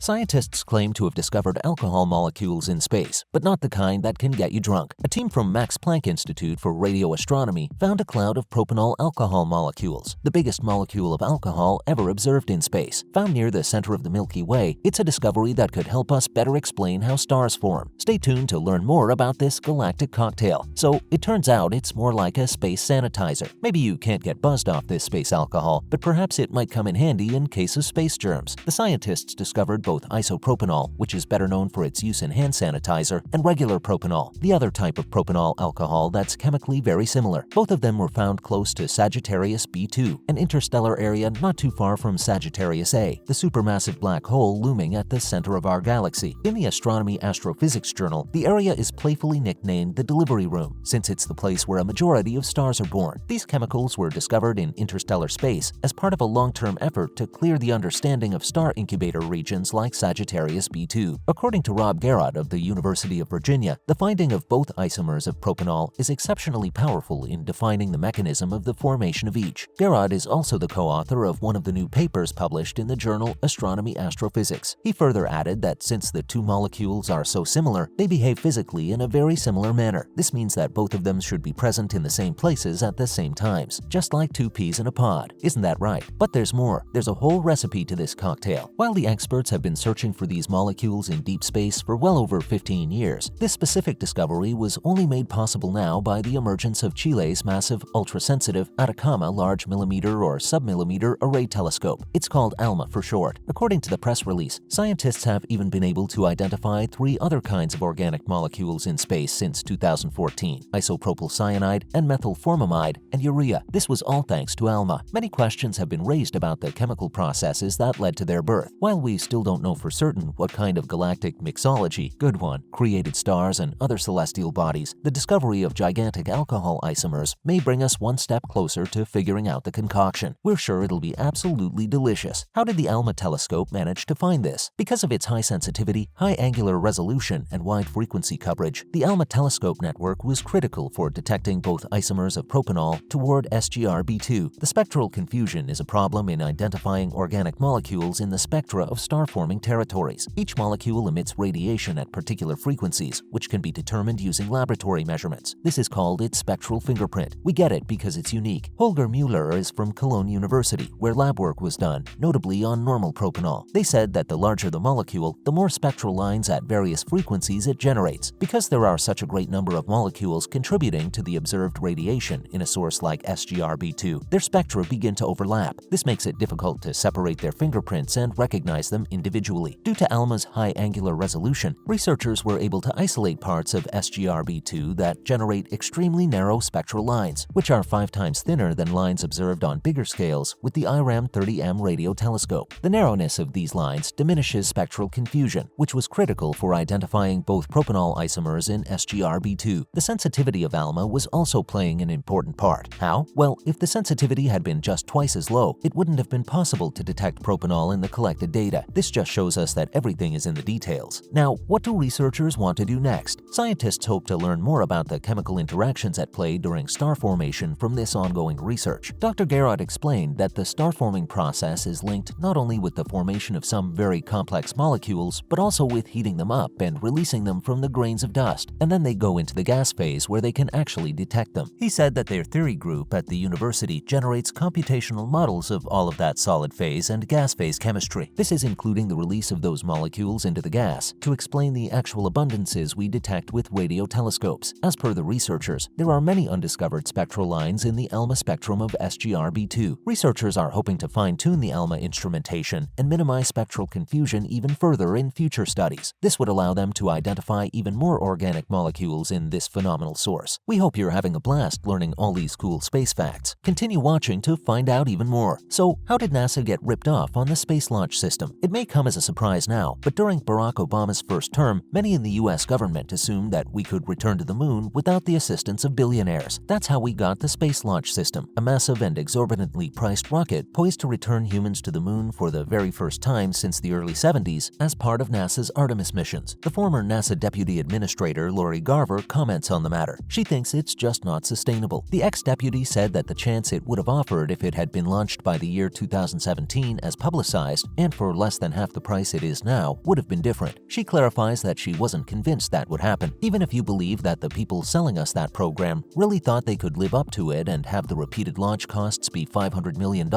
Scientists claim to have discovered alcohol molecules in space, but not the kind that can get you drunk. A team from Max Planck Institute for Radio Astronomy found a cloud of propanol alcohol molecules, the biggest molecule of alcohol ever observed in space. Found near the center of the Milky Way, it's a discovery that could help us better explain how stars form. Stay tuned to learn more about this galactic cocktail. So, it turns out it's more like a space sanitizer. Maybe you can't get buzzed off this space alcohol, but perhaps it might come in handy in case of space germs. The scientists discovered both isopropanol, which is better known for its use in hand sanitizer, and regular propanol, the other type of propanol alcohol that's chemically very similar. Both of them were found close to Sagittarius B2, an interstellar area not too far from Sagittarius A, the supermassive black hole looming at the center of our galaxy. In the Astronomy Astrophysics journal, the area is playfully nicknamed the delivery room, since it's the place where a majority of stars are born. These chemicals were discovered in interstellar space as part of a long-term effort to clear the understanding of star incubator regions like Sagittarius B2. According to Rob Garrott of the University of Virginia, the finding of both isomers of propanol is exceptionally powerful in defining the mechanism of the formation of each. Garrott is also the co-author of one of the new papers published in the journal Astronomy Astrophysics. He further added that since the two molecules are so similar, they behave physically in a very similar manner. This means that both of them should be present in the same places at the same times, just like two peas in a pod. Isn't that right? But there's more. There's a whole recipe to this cocktail. While the experts have been searching for these molecules in deep space for well over 15 years, this specific discovery was only made possible now by the emergence of Chile's massive ultra-sensitive Atacama Large Millimeter or Submillimeter Array Telescope. It's called ALMA for short. According to the press release, scientists have even been able to identify 3 other kinds of organic molecules in space since 2014: isopropyl cyanide and methylformamide and urea. This was all thanks to ALMA. Many questions have been raised about the chemical processes that led to their birth. While we still don't know for certain what kind of galactic mixology, good one, created stars and other celestial bodies, the discovery of gigantic alcohol isomers may bring us one step closer to figuring out the concoction. We're sure it'll be absolutely delicious. How did the ALMA telescope manage to find this? Because of its high sensitivity, high angular resolution, and wide frequency coverage, the ALMA telescope network was critical for detecting both isomers of propanol toward SGRB2. The spectral confusion is a problem in identifying organic molecules in the spectra of star-forming territories. Each molecule emits radiation at particular frequencies, which can be determined using laboratory measurements. This is called its spectral fingerprint. We get it because it's unique. Holger Mueller is from Cologne University, where lab work was done, notably on normal propanol. They said that the larger the molecule, the more spectral lines at various frequencies it generates. Because there are such a great number of molecules contributing to the observed radiation in a source like SGRB2, their spectra begin to overlap. This makes it difficult to separate their fingerprints and recognize them individually. Due to ALMA's high angular resolution, researchers were able to isolate parts of SGRB2 that generate extremely narrow spectral lines, which are 5 times thinner than lines observed on bigger scales with the IRAM-30M radio telescope. The narrowness of these lines diminishes spectral confusion, which was critical for identifying both propanol isomers in SGRB2. The sensitivity of ALMA was also playing an important part. How? Well, if the sensitivity had been just twice as low, it wouldn't have been possible to detect propanol in the collected data. This just shows us that everything is in the details. Now, what do researchers want to do next? Scientists hope to learn more about the chemical interactions at play during star formation from this ongoing research. Dr. Garrott explained that the star-forming process is linked not only with the formation of some very complex molecules, but also with heating them up and releasing them from the grains of dust, and then they go into the gas phase where they can actually detect them. He said that their theory group at the university generates computational models of all of that solid phase and gas phase chemistry. This is including the release of those molecules into the gas to explain the actual abundances we detect with radio telescopes. As per the researchers, there are many undiscovered spectral lines in the ALMA spectrum of SGRB2. Researchers are hoping to fine-tune the ALMA instrumentation and minimize spectral confusion even further in future studies. This would allow them to identify even more organic molecules in this phenomenal source. We hope you're having a blast learning all these cool space facts. Continue watching to find out even more. So, how did NASA get ripped off on the space launch system? It may come as a surprise now, but during Barack Obama's first term, many in the US government assumed that we could return to the moon without the assistance of billionaires. That's how we got the Space Launch System, a massive and exorbitantly priced rocket poised to return humans to the moon for the very first time since the early 70s as part of NASA's Artemis missions. The former NASA Deputy Administrator Lori Garver comments on the matter. She thinks it's just not sustainable. The ex-deputy said that the chance it would have offered if it had been launched by the year 2017 as publicized and for less than half half the price it is now would have been different. She clarifies that she wasn't convinced that would happen. Even if you believe that the people selling us that program really thought they could live up to it and have the repeated launch costs be $500 million,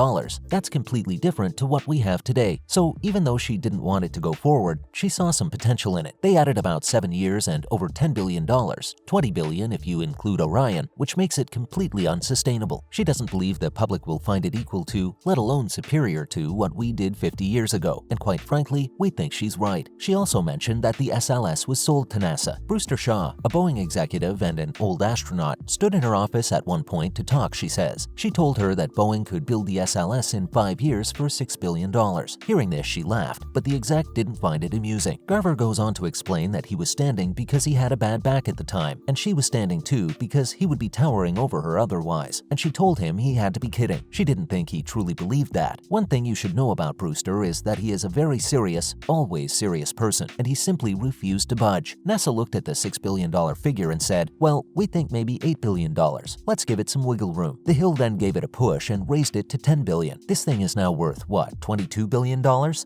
that's completely different to what we have today. So even though she didn't want it to go forward, she saw some potential in it. They added about 7 years and over $10 billion, $20 billion if you include Orion, which makes it completely unsustainable. She doesn't believe the public will find it equal to, let alone superior to, what we did 50 years ago, and quite frankly, we think she's right. She also mentioned that the SLS was sold to NASA. Brewster Shaw, a Boeing executive and an old astronaut, stood in her office at one point to talk, she says. She told her that Boeing could build the SLS in 5 years for $6 billion. Hearing this, she laughed, but the exec didn't find it amusing. Garver goes on to explain that he was standing because he had a bad back at the time, and she was standing too because he would be towering over her otherwise, and she told him he had to be kidding. She didn't think he truly believed that. One thing you should know about Brewster is that he is a very serious, always serious person, and he simply refused to budge. NASA looked at the $6 billion figure and said, well, we think maybe $8 billion. Let's give it some wiggle room. The Hill then gave it a push and raised it to $10 billion. This thing is now worth, what, $22 billion?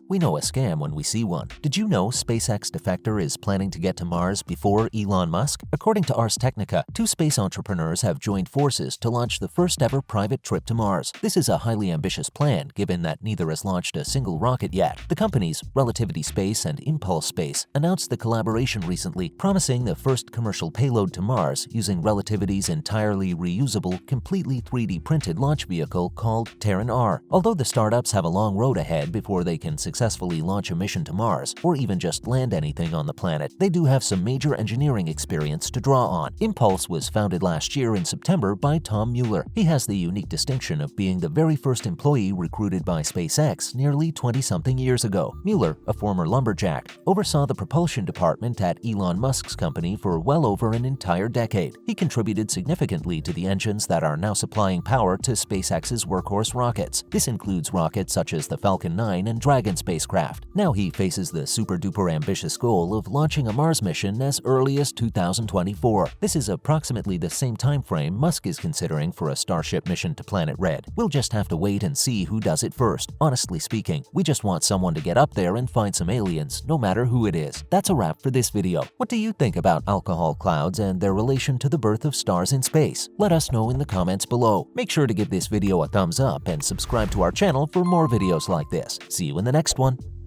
We know a scam when we see one. Did you know SpaceX Defector is planning to get to Mars before Elon Musk? According to Ars Technica, 2 space entrepreneurs have joined forces to launch the first ever private trip to Mars. This is a highly ambitious plan, given that neither has launched a single rocket yet. The companies, Relativity Space and Impulse Space, announced the collaboration recently, promising the first commercial payload to Mars using Relativity's entirely reusable, completely 3D printed launch vehicle called Terran R. Although the startups have a long road ahead before they can successfully launch a mission to Mars, or even just land anything on the planet, they do have some major engineering experience to draw on. Impulse was founded last year in September by Tom Mueller. He has the unique distinction of being the very first employee recruited by SpaceX nearly 20-something years ago. Mueller, a former lumberjack, oversaw the propulsion department at Elon Musk's company for well over an entire decade. He contributed significantly to the engines that are now supplying power to SpaceX's workhorse rockets. This includes rockets such as the Falcon 9 and Dragon spacecraft. Now he faces the super-duper ambitious goal of launching a Mars mission as early as 2024. This is approximately the same time frame Musk is considering for a Starship mission to Planet Red. We'll just have to wait and see who does it first. Honestly speaking, we just want someone to get up there and find some aliens, no matter who it is. That's a wrap for this video. What do you think about alcohol clouds and their relation to the birth of stars in space? Let us know in the comments below. Make sure to give this video a thumbs up and subscribe to our channel for more videos like this. See you in the next one.